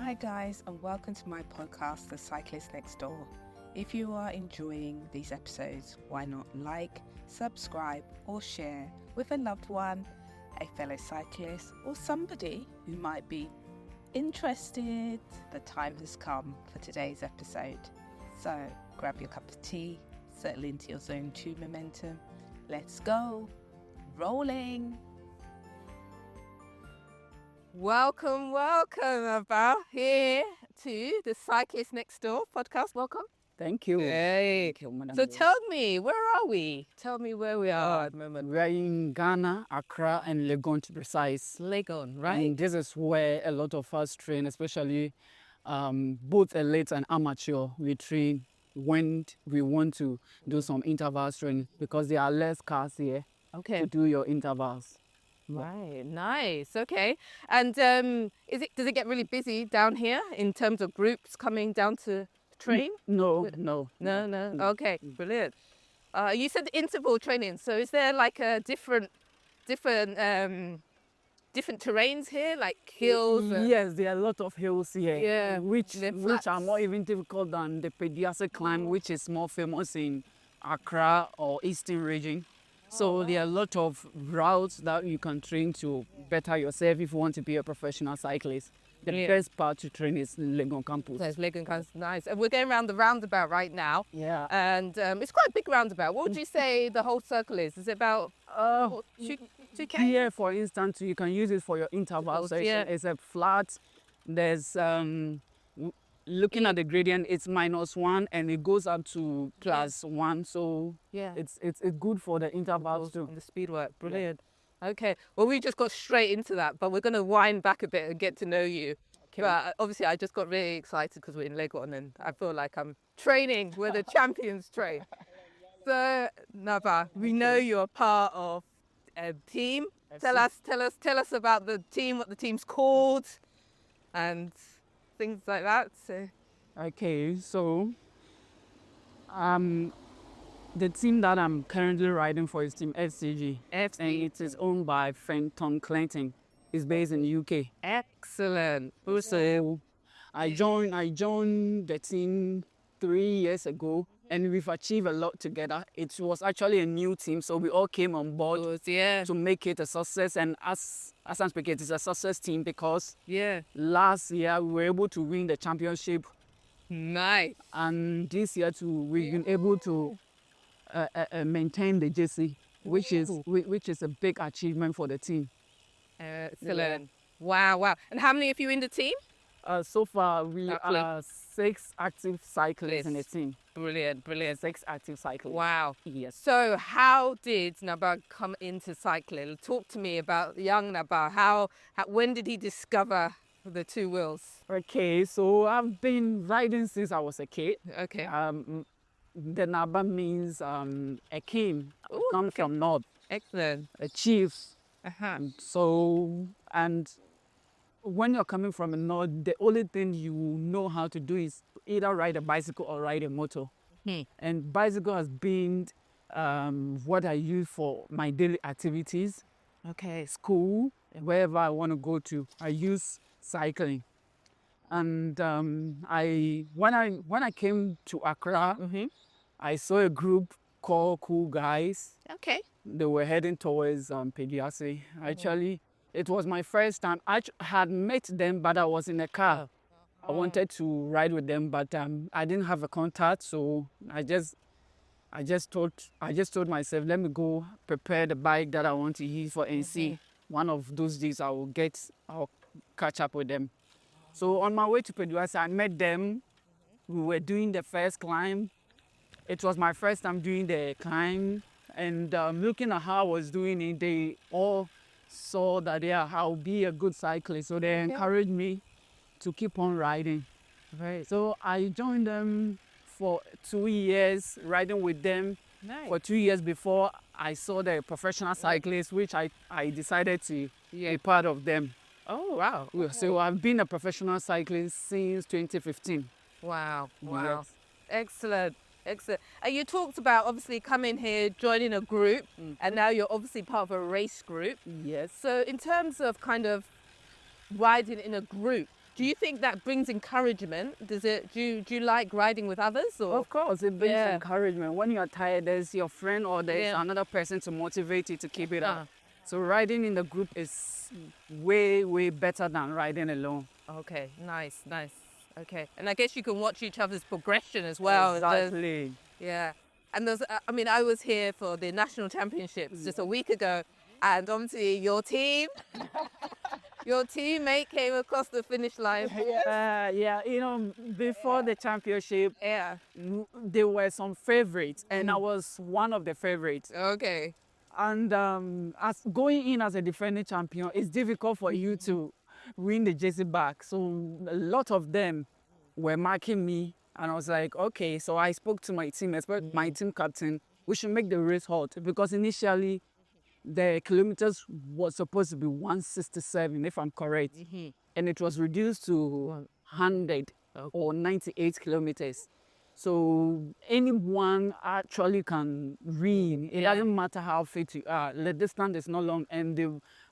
Hi guys, and welcome to my podcast, The Cyclist Next Door. If you are enjoying these episodes, why not like, subscribe or share with a loved one, a fellow cyclist or somebody who might be interested. The time has come for today's episode. So grab your cup of tea, settle into your zone 2 momentum. Let's go. Rolling. Welcome, Naaba, here to the Cyclist Next Door podcast. Welcome. Thank you. Hey. Thank you, Madam. So tell me, where are we? Tell me where we are at the moment. We're in Ghana, Accra, and Legon to be precise. Legon, right? And this is where a lot of us train, especially both elite and amateur. We train when we want to do some intervals training because there are less cars here to do your intervals. Right, nice. Okay. And does it get really busy down here in terms of groups coming down to train? No. Okay, brilliant. You said interval training. So is there like a different terrains here, like hills? Yes, there are a lot of hills here. Yeah, which are more even difficult than the Pediastic climb, which is more famous in Accra or Eastern region. So there are a lot of routes that you can train to better yourself if you want to be a professional cyclist. The best part to train is Legon campus. Yes, Legon campus, nice. And we're going around the roundabout right now. Yeah. And it's quite a big roundabout. What would you say the whole circle is? Is it about 2K? Here, for instance, you can use it for your interval session. Yeah. It's a flat. There's looking at the gradient, it's -1 and it goes up to +1. So it's good for the intervals too. And the speed work, brilliant. Yeah. Okay, well we just got straight into that, but we're going to wind back a bit and get to know you. Okay. But obviously I just got really excited because we're in Legon and I feel like I'm training where the champions train. So Naaba, we know you're part of a team. Tell us about the team, what the team's called, and things like that. So. Okay, so the team that I'm currently riding for is Team FCG. And it is owned by Fenton Curley. It's based in the UK. Excellent. So I joined the team 3 years ago, and we've achieved a lot together. It was actually a new team, so we all came on board to make it a success. And as I'm speaking, it's a success team because last year we were able to win the championship. Nice. And this year too, we've been able to maintain the JC, which is a big achievement for the team. Excellent. Yeah. Wow. And how many of you in the team? So far, we are 6 active cyclists in the team. Brilliant. 6 active cyclists. Wow. Yes. So how did Naaba come into cycling? Talk to me about young Naaba. When did he discover the 2 wheels? Okay, so I've been riding since I was a kid. Okay. The Naaba means a king, come from north. Excellent. A chief. Uh-huh. So, and when you're coming from the north, the only thing you know how to do is either ride a bicycle or ride a motor. And bicycle has been what I use for my daily activities. Okay. School, wherever I want to go to, I use cycling. And when I came to Accra, I saw a group called Cool Guys. Okay. They were heading towards Pediastic. Actually, it was my first time. I had met them, but I was in a car. I wanted to ride with them, but I didn't have a contact, so I just told myself, let me go prepare the bike that I want to use for NC. One of those days I'll catch up with them. So on my way to Pediastic, I met them. We were doing the first climb. It was my first time doing the climb, and looking at how I was doing it, they all saw that I'll be a good cyclist. So they encouraged me to keep on riding. Right. So I joined them for 2 years, riding with them. Nice. For 2 years before I saw the professional cyclists, which I decided to be part of them. Oh, wow. So I've been a professional cyclist since 2015. Wow. Yes. Excellent. And you talked about obviously coming here, joining a group, and now you're obviously part of a race group. Yes. So in terms of kind of riding in a group, Do you think that brings encouragement? Does it? Do you like riding with others? Or? Of course, it brings encouragement. When you're tired, there's your friend or there's another person to motivate you to keep it up. So riding in the group is way, way better than riding alone. Okay, nice. Okay, and I guess you can watch each other's progression as well. Exactly. Yeah, and there's, I was here for the national championships just a week ago, and obviously your teammate came across the finish line. Before the championship, there were some favorites, and I was one of the favorites. Okay. And as going in as a defending champion, it's difficult for you to win the jersey back. So a lot of them were marking me, and I was like, okay. So I spoke to my team, especially my team captain. We should make the race hot, because initially the kilometers was supposed to be 167, if I'm correct, and it was reduced to 100 or 98 kilometers. So anyone actually can win. It doesn't matter how fit you are. The distance is not long, and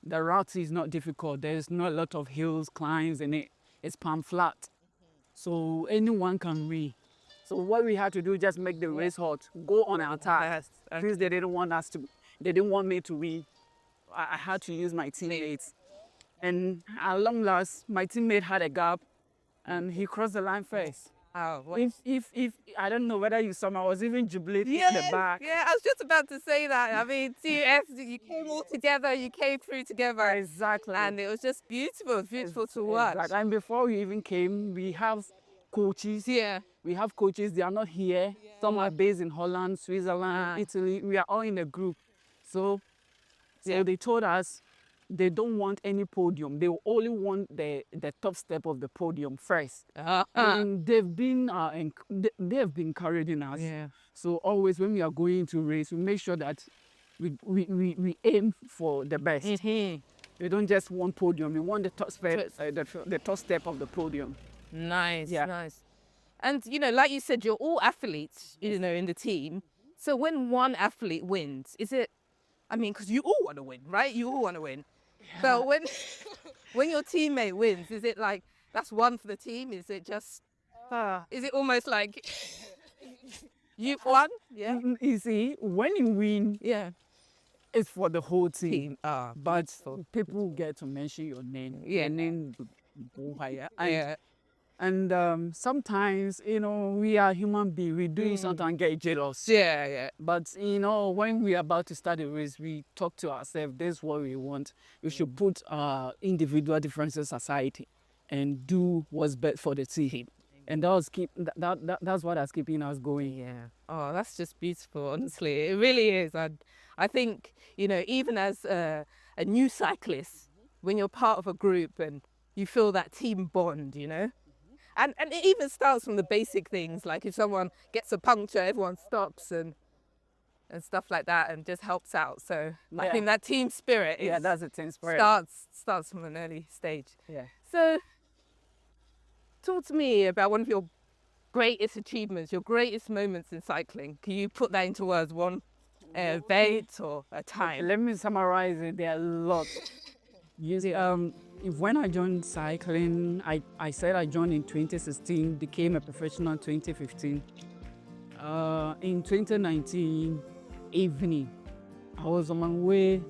the route is not difficult. There's not a lot of hills, climbs in it. It's palm flat. So anyone can win. So what we had to do, just make the race hot, go on our attack. Since they didn't want me to win, I had to use my teammates. And at long last, my teammate had a gap, and he crossed the line first. If I don't know whether you saw me, I was even jubilating in the back. Yeah, I was just about to say that. I mean, TS, you came all together, you came through together. Exactly. And it was just beautiful, to watch. Exactly. And before we even came, we have coaches. Yeah. We have coaches, they are not here. Some are based in Holland, Switzerland, Italy. We are all in a group. So they told us they don't want any podium. They only want the top step of the podium first. And they've been encouraging us. Yeah. So always when we are going to race, we make sure that we aim for the best. We don't just want podium. We want the top step, the top step of the podium. Nice. And like you said, you're all athletes, in the team. So when one athlete wins, is it? I mean, because you all want to win, right? You all want to win. Yeah. So when your teammate wins, is it like that's one for the team? Is it just? Is it almost like you've won? Yeah. You see, when you win, it's for the whole team. But people get to mention your name. Yeah. And then go higher. And sometimes, we are human beings. We do sometimes get jealous. Yeah. But, when we are about to start the race, we talk to ourselves. This is what we want. We should put our individual differences aside and do what's best for the team. And that's what is keeping us going. Yeah. Oh, that's just beautiful, honestly. It really is. I think, even as a new cyclist, when you're part of a group and you feel that team bond, And it even starts from the basic things, like if someone gets a puncture, everyone stops and stuff like that, and just helps out. So I think that team spirit that's a team spirit. Starts from an early stage. Yeah. So talk to me about one of your greatest achievements, your greatest moments in cycling. Can you put that into words? One event or a time? Let me summarize it. There are lots. When I joined cycling, I said I joined in 2016, became a professional in 2015. In 2019 evening, I was on my way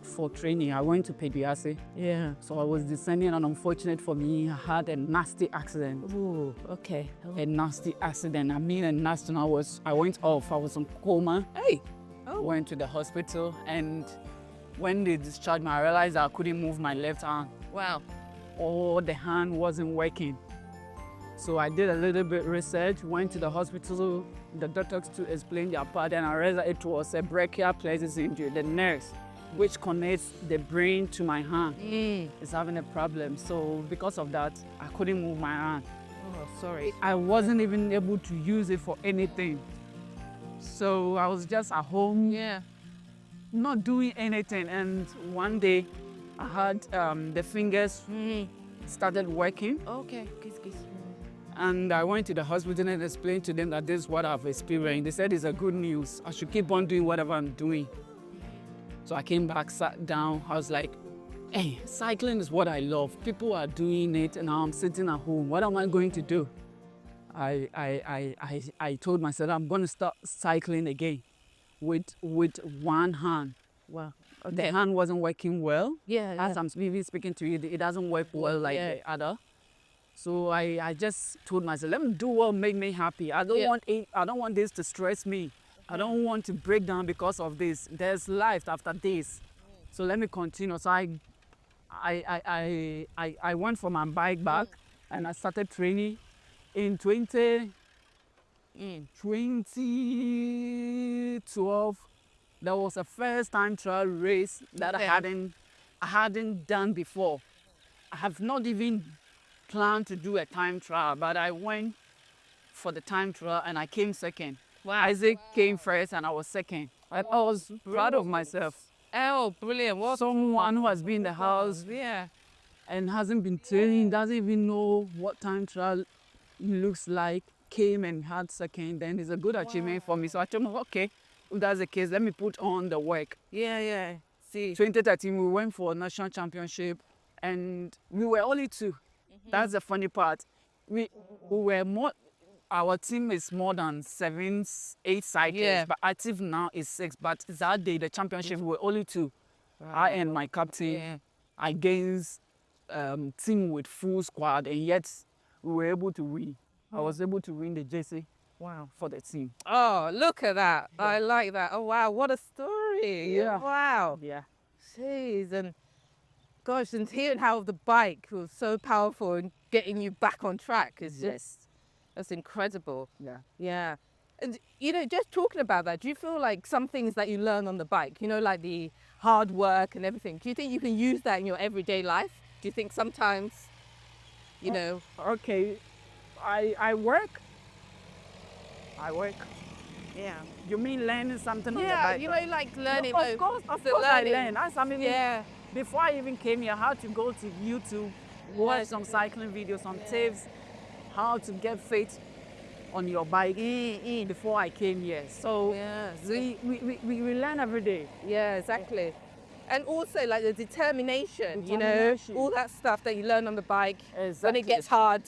for training. I went to Pediase. Yeah. So I was descending, and unfortunate for me, I had a nasty accident. Oh, okay. A nasty accident. I mean, a nasty. I went off. I was in coma. Hey. Went to the hospital, and when they discharged me, I realized I couldn't move my left arm. Wow. Or the hand wasn't working. So I did a little bit research, went to the hospital, the doctors to explain their part, and I realized it was a brachial plexus injury. The nerve, which connects the brain to my hand, is having a problem. So because of that, I couldn't move my hand. Oh, sorry. I wasn't even able to use it for anything. So I was just at home. Yeah. Not doing anything, and one day I had the fingers started working. Okay. And I went to the hospital and explained to them that this is what I've experienced. They said it's a good news. I should keep on doing whatever I'm doing. So I came back, sat down. I was like, Hey, cycling is what I love. People are doing it and I'm sitting at home. What am I going to do? I told myself I'm going to start cycling again with one hand. Wow. The hand wasn't working well. Yeah. As I'm even speaking to you, it doesn't work well like Yeah. the other. So I just told myself, let me do what make me happy. I don't want this to stress me. I don't want to break down because of this. There's life after this. So let me continue. So I went for my bike back and I started training in 2012. That was a first time trial race that I hadn't done before. I have not even planned to do a time trial, but I went for the time trial and I came second. Wow. Isaac came first and I was second. I was proud of myself. Oh, brilliant. What? Someone who has been in the house Yeah. and hasn't been training, doesn't even know what time trial looks like, came and had second, then it's a good achievement for me. So I told him, okay, if that's the case, let me put on the work. Yeah. See. 2013, we went for national championship and we were only two. That's the funny part. We were more, our team is more than 7, 8 cyclists, but active now is 6. But that day, the championship, we were only two. I and my captain against team with full squad, and yet we were able to win. I was able to win the jersey for the team. Oh, look at that. I like that. Oh, wow. What a story. Yeah. Wow. Yeah. Jeez. And gosh, and hearing how the bike was so powerful in getting you back on track is just, that's incredible. Yeah. Yeah. And, you know, just talking about that, do you feel like some things that you learn on the bike, you know, like the hard work and everything, do you think you can use that in your everyday life? Do you think sometimes, you know? Okay. I work. Yeah. You mean learning something on the Yeah, bike? you know, like learning. No, of course I learn. Before I even came here, I had to go to YouTube, watch some cycling videos, some tips, how to get fit on your bike before I came here. So we learn every day. Yeah, exactly. And also like the determination, you know, all that stuff that you learn on the bike when it gets hard.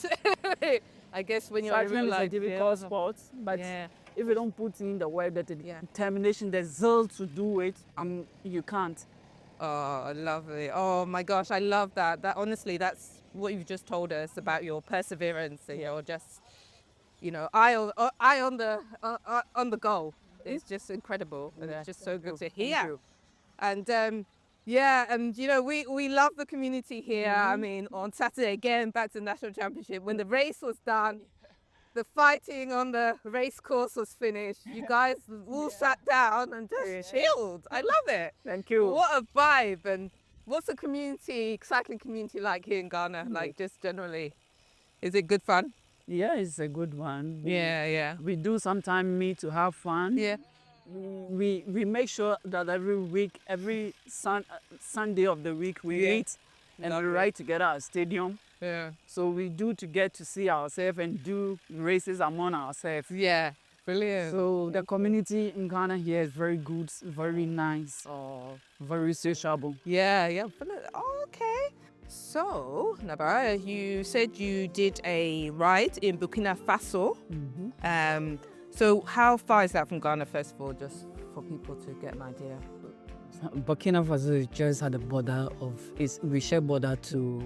I guess when you're cycling in real is a life, difficult sport, but if you don't put in the work, the determination, the zeal to do it, you can't. Oh, I love it. Oh my gosh, I love that. That honestly, that's what you've just told us about your perseverance and your just, you know, eye on the goal. It's just incredible, and it's just so good to hear. And and you know, we love the community here. I mean, on Saturday again, back to the national championship, when the race was done, the fighting on the race course was finished. You guys all sat down and just chilled. I love it. Thank you. What a vibe. And what's the cycling community like here in Ghana? Like just generally, is it good fun? Yeah, it's a good one. We do sometimes meet to have fun. Yeah. We make sure that every week, every Sunday of the week, we meet and we ride together at stadium. Yeah. So we do to get to see ourselves and do races among ourselves. Yeah. Brilliant. So the community in Ghana here is very good, very nice, very sociable. Yeah. Oh, okay. So, Naaba, you said you did a ride in Burkina Faso. So how far is that from Ghana, first of all, just for people to get an idea? Burkina Faso is just at the border we share border to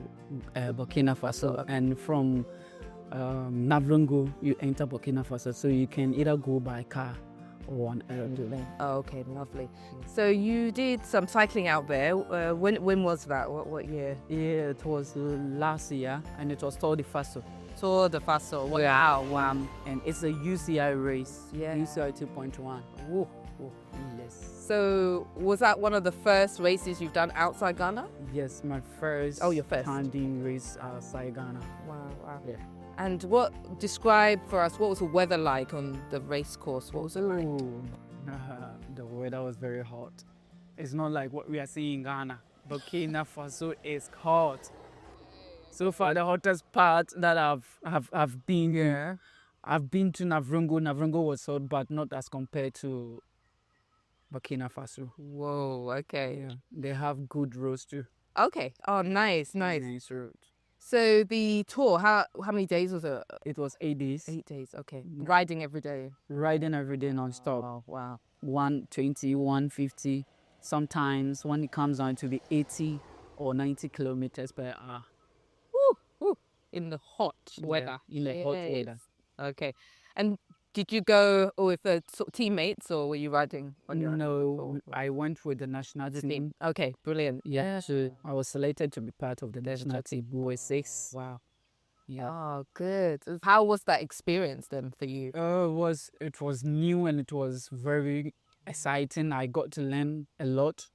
Burkina Faso, and from Navrongo you enter Burkina Faso, so you can either go by car or on aeroplane. Oh, okay, lovely. So you did some cycling out there. When was that? What year? Yeah, it was last year, and it was Tour de Faso. Tour de Faso. Wow. And it's a UCI race. Yeah. UCI 2.1. Whoa. Yes. So was that one of the first races you've done outside Ghana? Yes, my first. Your first standing race outside Ghana. Wow. Yeah. And describe for us, what was the weather like on the race course? What was it like? The weather was very hot. It's not like what we are seeing in Ghana. Burkina Faso is hot. So far, the hottest part that I've been here, I've been to Navrongo. Navrongo was hot, but not as compared to Burkina Faso. Whoa, okay. Yeah, they have good roads too. Okay. Oh, nice, nice. Nice route. So the tour, how many days was it? It was 8 days. 8 days. Okay. Riding every day. Riding every day non-stop. Oh, wow. 120, 150. Sometimes when it comes down to be 80 or 90 kilometers per hour. Woo, woo. In the hot weather. In the hot Yes. weather. Okay. And did you go with teammates or were you riding on your own? No, I went with the national The team. team. Okay, brilliant. Yeah, so I was selected to be part of the national team. We were 6. Wow. Yeah. Oh, good. How was that experience then for you? It was new and it was very exciting. I got to learn a lot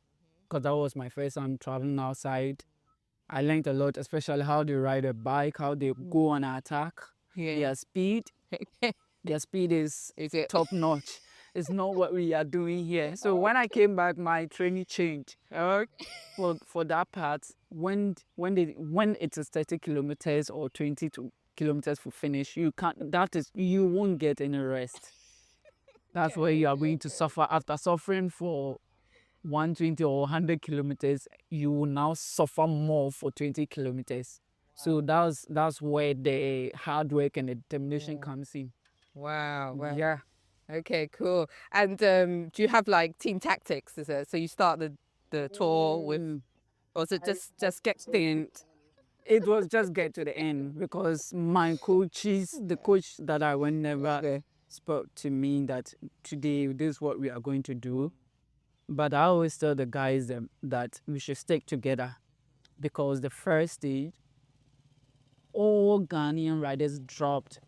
because that was my first time traveling outside. I learned a lot, especially how they ride a bike, how they go on attack. Their speed is it top notch. It's not what we are doing here. So when I came back, my training changed. For that part, when it is 30 kilometers or 20 kilometers for finish, you won't get any rest. That's where you are going to suffer. After suffering for 120 or 100 kilometers, you will now suffer more for 20 kilometers. So that's where the hard work and the determination comes in. Wow. Yeah. Okay, cool. And do you have like team tactics? Is it so you start the tour with, or is it just get to the end? It was just get to the end because the coach that I went never spoke to me that today this is what we are going to do. But I always tell the guys that we should stick together because the first stage, all Ghanaian riders dropped,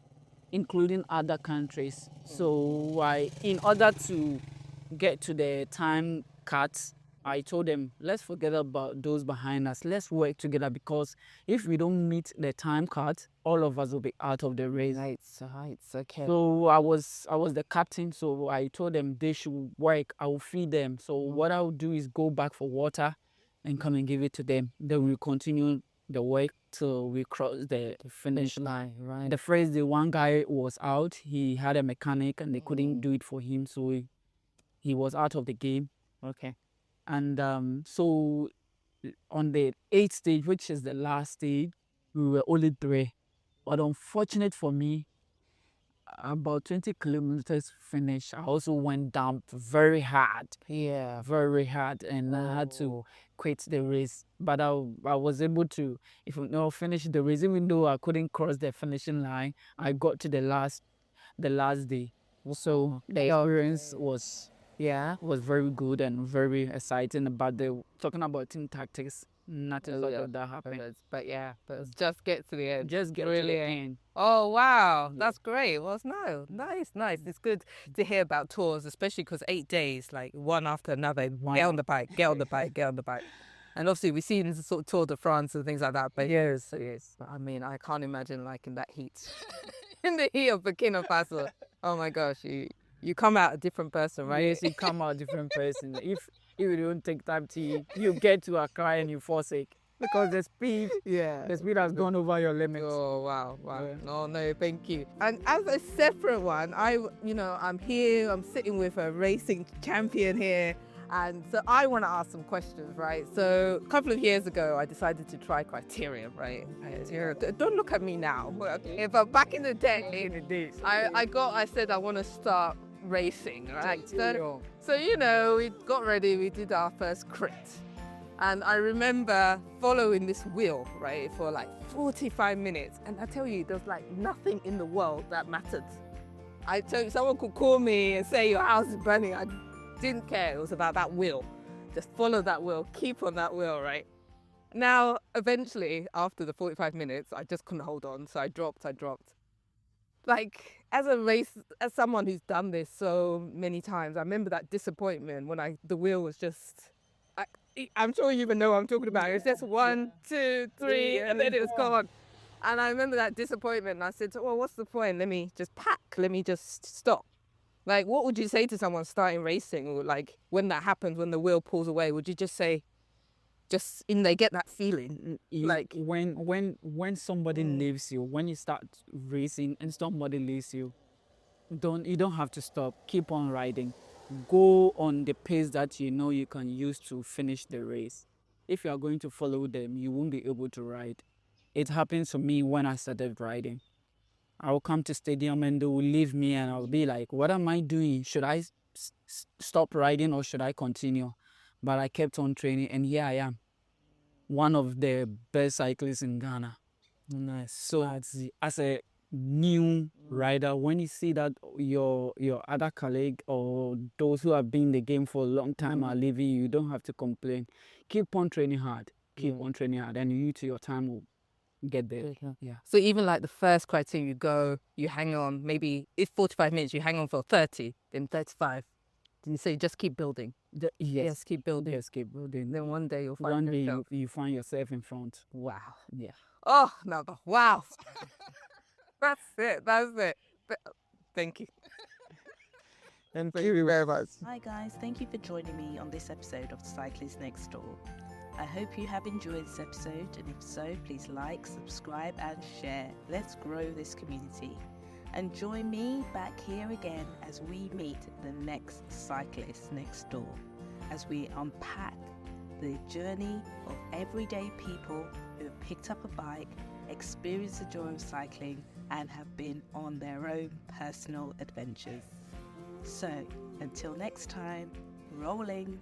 including other countries. So in order to get to the time cut, I told them, let's forget about those behind us. Let's work together because if we don't meet the time cut, all of us will be out of the race. Right, okay. So I was the captain, so I told them they should work. I will feed them. So what I will do is go back for water and come and give it to them. Then we'll continue the work till we cross the finish line. Right. The first day, one guy was out. He had a mechanic and they couldn't do it for him, so he was out of the game. Okay. And so on the 8th stage, which is the last stage, we were only 3. But unfortunate for me, about 20 kilometers finish, I also went down very hard. Yeah. Very hard, and I had to quit the race. But I was able to, finish the race. Even though I couldn't cross the finishing line, I got to the last day. So the experience was very good and very exciting. But talking about team tactics, nothing like that happened. But just get to the end. Just get to the end. Oh, wow. That's great. Well, nice. It's good to hear about tours, especially because 8 days, like one after another, get on the bike. And obviously we've seen the sort of Tour de France and things like that. But yes. But I mean, I can't imagine like in that heat, in the heat of Burkina Faso. Oh my gosh, you come out a different person, right? Yes, you come out a different person. If you don't take time to, you get to Accra and you forsake. Because the speed has gone over your limits. Oh, wow. Yeah. No, thank you. And as a separate one, I'm here, I'm sitting with a racing champion here. And so I want to ask some questions, right? So a couple of years ago, I decided to try Criterium, right? Don't look at me now. But back in the day, I said I want to start racing, right? So, we got ready, we did our first crit. And I remember following this wheel, right, for like 45 minutes. And I tell you, there's like nothing in the world that mattered. I tell you, someone could call me and say your house is burning. I didn't care. It was about that wheel. Just follow that wheel, keep on that wheel, right? Now, eventually, after the 45 minutes, I just couldn't hold on. So I dropped. Like, as someone who's done this so many times, I remember that disappointment when the wheel was just... I'm sure you even know what I'm talking about. It's just 1, 2, 3, and then it was gone. And I remember that disappointment. And I said, well, what's the point? Let me just pack. Let me just stop. Like, what would you say to someone starting racing? Or like, when that happens, when the wheel pulls away, would you just say, they get that feeling? Like, when somebody leaves you, when you start racing and somebody leaves you, you don't have to stop. Keep on riding. Go on the pace that you know you can use to finish the race. if you are going to follow them, you won't be able to ride. It happened to me when I started riding. I'll come to stadium and they will leave me and I'll be like, what am I doing? Should I stop riding or should I continue? But I kept on training and here I am, one of the best cyclists in Ghana. Nice. So as a new rider, when you see that your other colleague or those who have been in the game for a long time are leaving you don't have to complain. Keep on training hard. Keep on training hard, and you to your time will get there. Yeah. So even like the first criteria, you go, you hang on, maybe if 45 minutes, you hang on for 30, then 35. Then you say just keep building. Yes, keep building. Yes, keep building. Then one day you'll find One day yourself. you find yourself in front. Wow. Yeah. Oh, Naaba. Wow. That's it. Thank you. Thank you very much. Hi guys, thank you for joining me on this episode of Cyclist Next Door. I hope you have enjoyed this episode, and if so, please like, subscribe and share. Let's grow this community. And join me back here again as we meet the next Cyclist Next Door, as we unpack the journey of everyday people who have picked up a bike, experienced the joy of cycling, and have been on their own personal adventures. So, until next time, rolling.